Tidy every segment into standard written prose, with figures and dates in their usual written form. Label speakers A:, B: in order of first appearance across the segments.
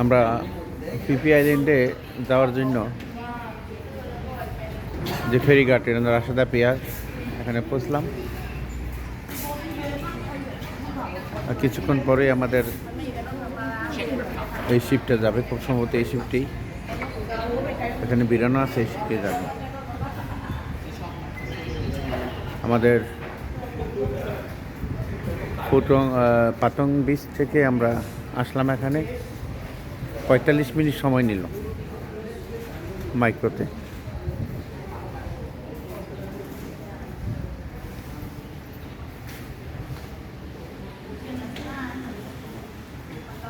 A: আমরা পিপি আইল্যান্ডে যাওয়ার জন্য যে ফেরিঘাট রাশেদা পিয়ার এখানে পৌঁছলাম। আর কিছুক্ষণ পরেই আমাদের এই শিপটা যাবে, খুব সম্ভবত এই শিপটেই এখানে বেরানো আছে, এই শিপটে যাবে। আমাদের পাতং বিচ থেকে আমরা আসলাম, এখানে 45 মিনিট সময় নিল মাইক্রোতে।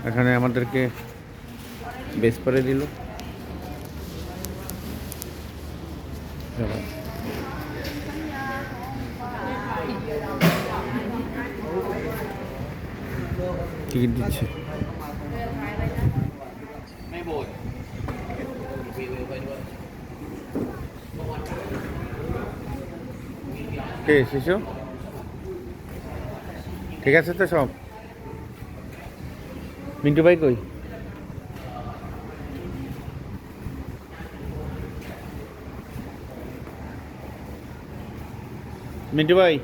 A: এখানে আমাদেরকে বেস করে দিল। টিকিট দিচ্ছে। কে শিশু ঠিক আছে তো সব? মিন্টু ভাই কই? মিন্টু ভাই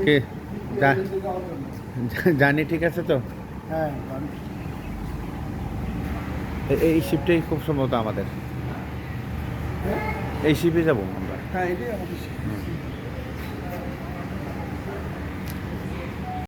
A: কে জানি, ঠিক আছে তো?
B: হ্যাঁ,
A: এই শিপটাই খুব সম্ভবত আমাদের, এই শিপে যাবো আমরা।
B: হ্যাঁ, এটাই আমাদের